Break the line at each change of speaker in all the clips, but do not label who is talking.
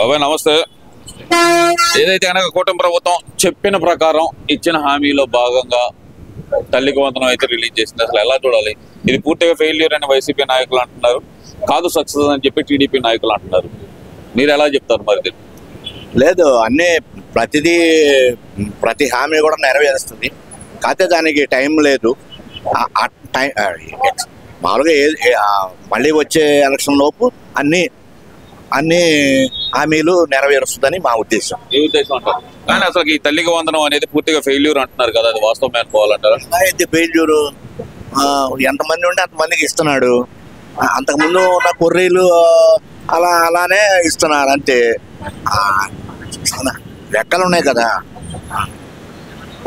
బాబాయ్ నమస్తే. ఏదైతే కనుక కూటమి ప్రభుత్వం చెప్పిన ప్రకారం ఇచ్చిన హామీలో భాగంగా తల్లికి వందనం అయితే రిలీజ్ చేసింది, అసలు ఎలా చూడాలి? ఇది పూర్తిగా ఫెయిల్యూర్ అని వైసీపీ నాయకులు అంటున్నారు, కాదు సక్సెస్ అని చెప్పి టీడీపీ నాయకులు అంటున్నారు. మీరు ఎలా చెప్తారు మరి?
లేదు, అన్నీ ప్రతి హామీ కూడా నెరవేరుస్తుంది, కాకపోతే దానికి టైం లేదు. మామూలుగా మళ్ళీ వచ్చే ఎలక్షన్ లోపు అన్ని హామీలు నెరవేరుస్తుందని మా ఉద్దేశం.
ఏ ఉద్దేశం అంటారు? కానీ అసలు ఈ తల్లికి వందనం అనేది పూర్తిగా ఫెయిల్యూర్ అంటున్నారు కదా, అది వాస్తవం అనుకోవాలంటారు?
అయితే ఫెయిల్యూర్ ఎంతమంది ఉంటే అంతమందికి ఇస్తున్నాడు. అంతకుముందు ఉన్న కొర్రీలు అలానే ఇస్తున్నారు అంతే. లెక్కలు ఉన్నాయి కదా.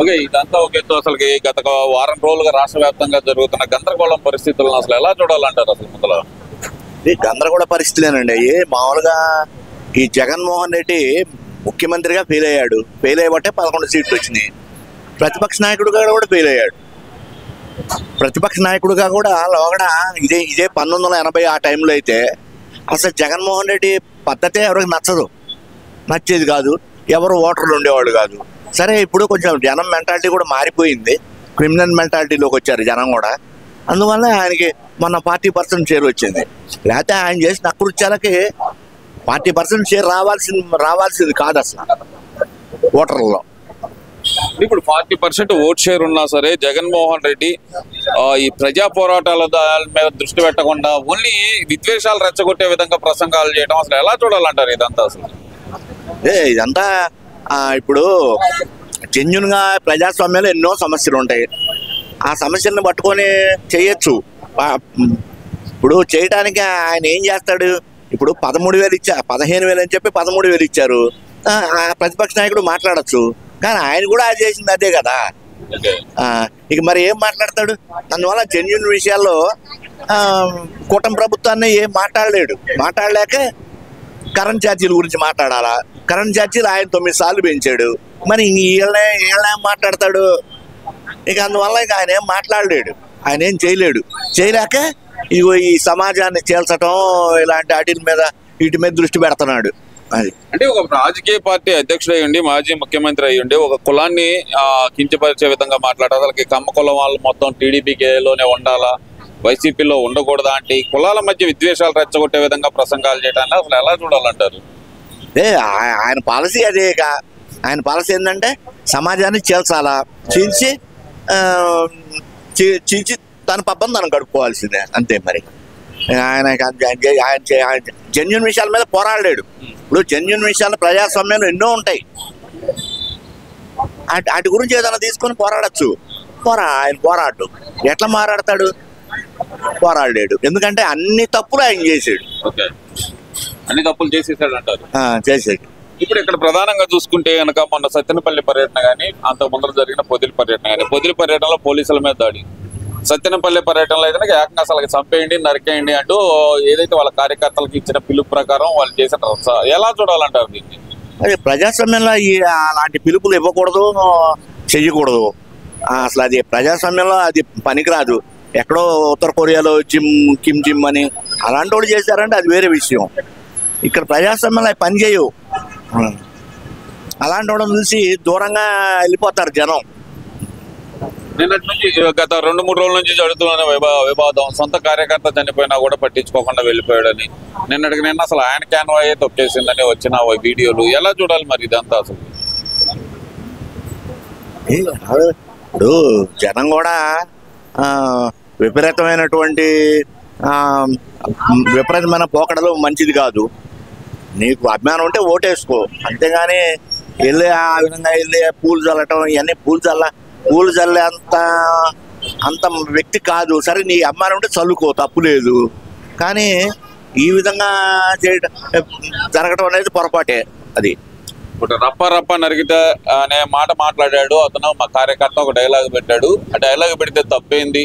ఓకే, ఇదంతా ఒక ఎత్తు. అసలు గత వారం రోజులుగా రాష్ట్ర వ్యాప్తంగా జరుగుతున్న గందరగోళం పరిస్థితులను అసలు ఎలా చూడాలంటారు? అసలు ముందులో
ఇది గందరగోళ పరిస్థితులేనండి. మామూలుగా ఈ జగన్మోహన్ రెడ్డి ముఖ్యమంత్రిగా ఫెయిల్ అయ్యాడు. ఫెయిల్ అయ్యబట్టే 11 సీట్లు వచ్చినాయి. ప్రతిపక్ష నాయకుడుగా కూడా ఫెయిల్ అయ్యాడు. ప్రతిపక్ష నాయకుడిగా కూడా లోగడ ఇదే 1980 ఆ టైంలో అయితే అసలు జగన్మోహన్ రెడ్డి పద్ధతే ఎవరికి నచ్చేది కాదు, ఎవరు ఓటర్లు ఉండేవాళ్ళు కాదు. సరే, ఇప్పుడు కొంచెం జనం మెంటాలిటీ కూడా మారిపోయింది, క్రిమినల్ మెంటాలిటీలోకి వచ్చారు జనం కూడా. అందువల్ల ఆయనకి మొన్న 40% షేర్ వచ్చింది. లేకపోతే ఆయన చేసిన అకృత్యాలకి 40% షేర్ రావాల్సింది కాదు అసలు ఓటర్లలో.
ఇప్పుడు 40% ఓట్ షేర్ ఉన్నా సరే జగన్మోహన్ రెడ్డి ఈ ప్రజా పోరాటాల మీద దృష్టి పెట్టకుండా ఓన్లీ విద్వేషాలు రెచ్చగొట్టే విధంగా ప్రసంగాలు చేయడం అసలు ఎలా చూడాలంటారు ఇదంతా? అసలు
ఇదంతా ఇప్పుడు జెన్యున్ గా ప్రజాస్వామ్యంలో ఎన్నో సమస్యలు ఉంటాయి. ఆ సమస్యలను పట్టుకొని చేయొచ్చు. ఇప్పుడు చేయడానికి ఆయన ఏం చేస్తాడు? ఇప్పుడు 13,000 ఇచ్చా, 15,000 అని చెప్పి 13,000 ఇచ్చారు. ప్రతిపక్ష నాయకుడు మాట్లాడచ్చు, కానీ ఆయన కూడా అది చేసింది అదే కదా. ఇక మరి ఏం మాట్లాడతాడు? అందువల్ల జెన్యున్ విషయాల్లో కూటమి ప్రభుత్వాన్ని ఏం మాట్లాడలేక కరెంట్ ఛార్జీల గురించి మాట్లాడాలా? కరెంట్ ఛార్జీలు ఆయన 9 సార్లు పెంచాడు. మరి ఏం మాట్లాడతాడు? ఇక అందువల్ల ఇక ఆయన ఏం మాట్లాడలేడు, ఆయన ఏం చేయలేక ఇగో ఈ సమాజాన్ని చేల్చటం ఇలాంటి వీటి మీద దృష్టి పెడుతున్నాడు. అది
అంటే ఒక రాజకీయ పార్టీ అధ్యక్షుడు అయ్యండి, మాజీ ముఖ్యమంత్రి అయ్యండి, ఒక కులాన్ని కించపరిచే విధంగా మాట్లాడాలి. అసలు కమ్మ కులం వాళ్ళు మొత్తం టీడీపీలోనే ఉండాలా, వైసీపీలో ఉండకూడదా అంటే కులాల మధ్య విద్వేషాలు రెచ్చగొట్టే విధంగా ప్రసంగాలు చేయడానికి అసలు ఎలా చూడాలంటారు?
ఆయన పాలసీ అదే. ఆయన పాలసీ ఏంటంటే సమాజాన్ని చీల్చాలా, చీల్చి తన పబ్బం తను గడుపుకోవాల్సిందే అంతే. మరి ఆయన జెన్యున్ విషయాల మీద పోరాడలేడు. ఇప్పుడు జెన్యున్ విషయాలు ప్రజాస్వామ్యంలో ఎన్నో ఉంటాయి, వాటి గురించి ఏదైనా తీసుకొని పోరాడచ్చు. ఆయన పోరాడు ఎట్లా మాట్లాడతాడు? పోరాడలేడు, ఎందుకంటే అన్ని తప్పులు ఆయన చేసాడు.
అన్ని తప్పులు చేసేసాడు అంటారు.
చేసాడు.
ఇప్పుడు ఇక్కడ ప్రధానంగా చూసుకుంటే కనుక మొన్న సత్తెనపల్లి పర్యటన కానీ, అంత ముందర జరిగిన పొదిలి పర్యటన కానీ, పొదిలి పర్యటనలో పోలీసుల మీద దాడి, సత్తెనపల్లి పర్యటనలో అయితే ఏకంగా అసలు చంపేయండి, నరికేయండి అంటూ ఏదైతే వాళ్ళ కార్యకర్తలకు ఇచ్చిన పిలుపు ప్రకారం వాళ్ళు చేసిన ఎలా చూడాలంటారు దీన్ని?
అదే ప్రజాస్వామ్యంలో అలాంటి పిలుపులు ఇవ్వకూడదు, చెయ్యకూడదు. అసలు అది ప్రజాస్వామ్యంలో అది పనికిరాదు. ఎక్కడో ఉత్తర కొరియాలో కిమ్ జిమ్ అని అలాంటి వాళ్ళు చేశారంటే అది వేరే విషయం. ఇక్కడ ప్రజాస్వామ్యంలో పని చేయవు. అలాంటి వాళ్ళని చూసి దూరంగా వెళ్ళిపోతారు జనం.
నిన్నటి నుంచి గత 2-3 రోజుల నుంచి జరుగుతున్న వివాదం, సొంత కార్యకర్త చనిపోయినా కూడా పట్టించుకోకుండా వెళ్ళిపోయాడని, నిన్న అసలు ఆయన క్యాన్వాయే తొక్కేసిందని వచ్చిన వీడియోలు ఎలా చూడాలి మరి ఇదంతా? అసలు
ఇప్పుడు జనం కూడా విపరీతమైన పోకడలు మంచిది కాదు. నీకు అభిమానం ఉంటే ఓటేసుకో, అంతేగాని వెళ్ళి ఆ విధంగా వెళ్ళి పూలు చల్లటం, ఇవన్నీ పూలు చల్లే అంత వ్యక్తి కాదు. సరే, నీ అభిమానం ఉంటే చల్లుకో, తప్పు లేదు. కానీ ఈ విధంగా జరగటం అనేది పొరపాటే. అది
ఇప్పుడు రప్ప నరికితే అనే మాట మాట్లాడాడు అతను, మా కార్యకర్త ఒక డైలాగ్ పెట్టాడు. ఆ డైలాగ్ పెడితే తప్పేంది,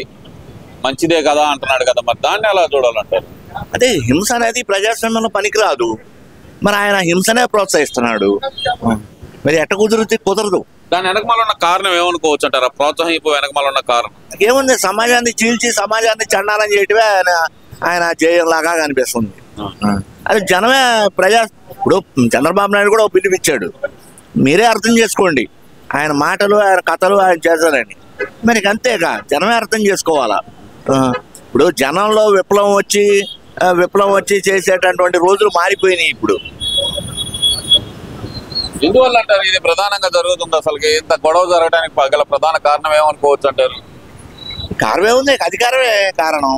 మంచిదే కదా అంటున్నాడు కదా, మరి దాన్ని ఎలా చూడాలంటారు?
అదే హింస అనేది ప్రజాస్వామ్యంలో పనికిరాదు. మరి ఆయన హింసనే ప్రోత్సహిస్తున్నాడు. మరి ఎట్ట కుదరదు.
దాని వెనకమాల ఉన్న కారణం ఏమనుకోవచ్చు అంటారా? ప్రోత్సహింపు వెనకమాల ఉన్న కారణం
ఏముంది? సమాజాన్ని చీల్చి సమాజాన్ని చండాలని చేయటమే ఆయన జయంలాగా కనిపిస్తుంది. అది జనమే ఇప్పుడు చంద్రబాబు నాయుడు కూడా పిలిపించాడు, మీరే అర్థం చేసుకోండి, ఆయన మాటలు ఆయన కథలు ఆయన చేశారని. మరి అంతేగా జనమే అర్థం చేసుకోవాలా. ఇప్పుడు జనంలో విప్లవం వచ్చి చేసేటటువంటి రోజులు మారిపోయినాయి ఇప్పుడు.
ఎందువల్ల అంటారు ఇది ప్రధానంగా జరుగుతుంది? అసలు ఇంత గొడవ జరగడానికి గల ప్రధాన కారణం ఏమనుకోవచ్చు అంటారు?
కారణమే ఉంది, అధికారమే కారణం.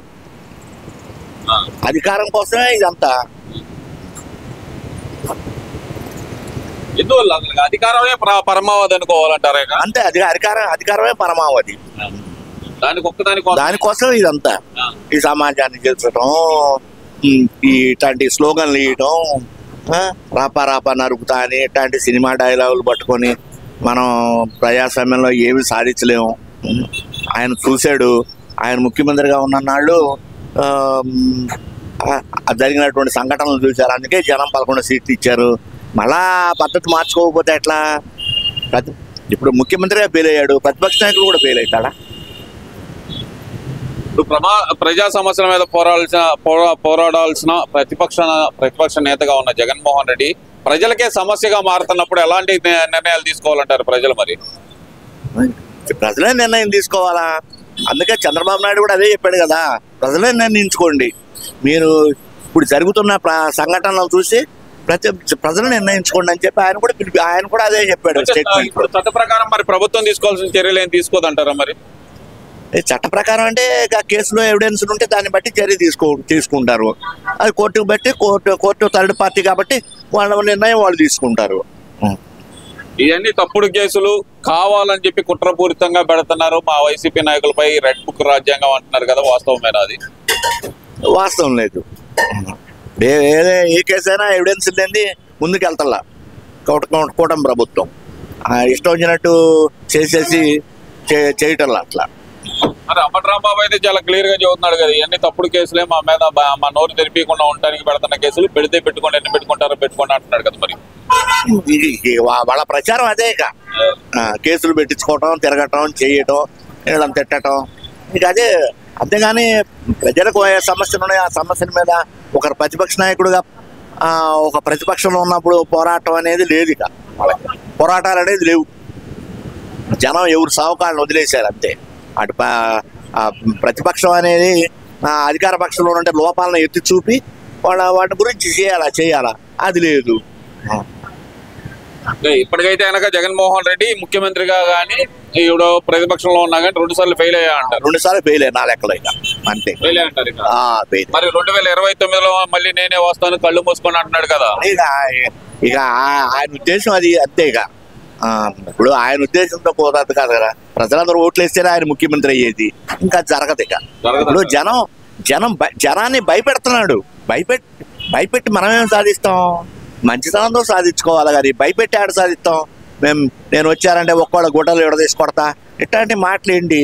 అధికారం కోసమే ఇదంతా.
ఎందువల్ల అసలు అధికారమే పరమావధి అనుకోవాలంటారా? అంతే,
అధికారమే పరమావధి. దానికోసం ఇదంతా. ఈ సమాజాన్ని గెలిచడం, ఇట్లాంటి స్లోగన్లు ఇవ్వటం, రాపా నరుకుతా అని ఇట్లాంటి సినిమా డైలాగులు పట్టుకొని మనం ప్రజాస్వామ్యంలో ఏమి సాధించలేము. ఆయన చూశాడు, ఆయన ముఖ్యమంత్రిగా ఉన్ననాళ్ళు జరిగినటువంటి సంఘటనలు చూశారు, అందుకే జనం 11 సీట్లు ఇచ్చారు. మళ్ళా పద్ధతి మార్చుకోకపోతే ఎట్లా? ఇప్పుడు ముఖ్యమంత్రిగా ఫెయిల్ అయ్యాడు, ప్రతిపక్ష నాయకులు కూడా ఫెయిల్ అవుతాడా?
ఇప్పుడు ప్రజా సమస్యల మీద పోరాడాల్సిన ప్రతిపక్ష నేతగా ఉన్న జగన్మోహన్ రెడ్డి ప్రజలకే సమస్యగా మారుతున్నప్పుడు ఎలాంటి నిర్ణయాలు తీసుకోవాలంటారు ప్రజలు? మరి
ప్రజలే నిర్ణయం తీసుకోవాలా. అందుకే చంద్రబాబు నాయుడు కూడా అదే చెప్పాడు కదా, ప్రజలే నిర్ణయించుకోండి. మీరు ఇప్పుడు జరుగుతున్న సంఘటనలు చూసి ప్రజలు నిర్ణయించుకోండి అని చెప్పి ఆయన కూడా అదే చెప్పాడు.
చట్ట ప్రకారం మరి ప్రభుత్వం తీసుకోవాల్సిన చర్యలు ఏం తీసుకోదంటారా? మరి
చట్ట ప్రకారం అంటే కేసులో ఎవిడెన్స్ ఉంటే దాన్ని బట్టి చర్య తీసుకుంటారు. అది కోర్టుకు బట్టి కోర్టు థర్డ్ పార్టీ కాబట్టి వాళ్ళ నిర్ణయం వాళ్ళు తీసుకుంటారు.
ఇవన్నీ తప్పుడు కేసులు కావాలని చెప్పి కుట్రపూరితంగా పెడుతున్నారు మా వైసీపీ నాయకులపై. రెడ్ బుక్ రాజ్యాంగం అంటున్నారు కదా, వాస్తవమేనా? అది
వాస్తవం లేదు. ఏ కేసు అయినా ఎవిడెన్స్ లేని ముందుకెళ్తల్లా కూటమి ప్రభుత్వం. ఇష్టం వచ్చినట్టు చేసేసి చేయటంలా అట్లా.
మరి అంబట్రాంబాబు అయితే చాలా క్లియర్ గా చెబుతున్నాడు కదా, ఇవన్నీ తప్పుడు కేసులే, మా మీద మా నోరు తెరిపించకుండా ఉండడానికి పెడుతున్న కేసులు, పెడితే పెట్టుకోండి, ఎన్ని పెట్టుకుంటారో అంటున్నాడు కదా. మరి
వాళ్ళ ప్రచారం అదే. కేసులు పెట్టించుకోవటం, తిరగటం, చేయటం, వీళ్ళని తిట్టడం, ఇక అదే. అంతేగాని ప్రజలకు సమస్యలు ఉన్నాయి, ఆ సమస్యల మీద ఒకరు ప్రతిపక్ష నాయకుడుగా ఒక ప్రతిపక్షంలో ఉన్నప్పుడు పోరాటం అనేది లేదు. ఇక వాళ్ళకి పోరాటాలు అనేది లేవు. జనం ఎవరు సావుకాళ్ళని వదిలేశారు అంతే. అటు ప్రతిపక్షం అనేది అధికార పక్షంలో ఉంటే లోపాలను ఎత్తి చూపి వాటి గురించి చేయాలా, అది లేదు.
ఇప్పటికైతే కనుక జగన్మోహన్ రెడ్డి ముఖ్యమంత్రిగా కానీ ఇప్పుడు ప్రతిపక్షంలో ఉన్నా కానీ 2 సార్లు ఫెయిల్ అయ్యా అంటారు.
2 సార్లు ఫెయిల్ అయ్యా నా లెక్కలో. ఇక అంతే
ఫెయిల్ అంటారు. మరి 2029లో మళ్ళీ నేనే వస్తాను కళ్ళు మూసుకొని అంటున్నాడు కదా.
ఇక ఆయన ఉద్దేశం అది అంతే. ఇక ఇప్పుడు ఆయన ఉద్దేశంతో పోరాదు కాదు కదా, ప్రజలందరూ ఓట్లు వేస్తేనే ఆయన ముఖ్యమంత్రి అయ్యేది. ఇంకా జరగదు. ఇక ఇప్పుడు జనాన్ని భయపెడుతున్నాడు. భయపెట్టి మనమేం సాధిస్తాం? మంచితనంతో సాధించుకోవాలి కానీ భయపెట్టి ఆడ సాధిస్తాం. నేను వచ్చారంటే ఒక్కళ్ళ గుడ్డలు విడదీసి కొడతా, ఇట్లాంటి మాటలేంటి?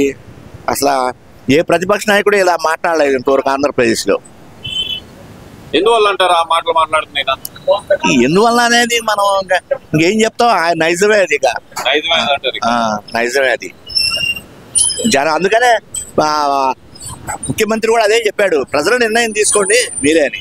అసలు ఏ ప్రతిపక్ష నాయకుడు ఇలా మాట్లాడలేదు ఇంతవరకు ఆంధ్రప్రదేశ్లో.
ఎందువల్ల అంటారు ఆ మాటలు మాట్లాడుతున్నా?
ఎందువల్ల అనేది మనం ఇంకేం చెప్తాం? ఆయన నైజమే అది. ఇక నైజమే అది. అందుకనే ముఖ్యమంత్రి కూడా అదే చెప్పాడు, ప్రజల నిర్ణయం తీసుకోండి మీరే అని.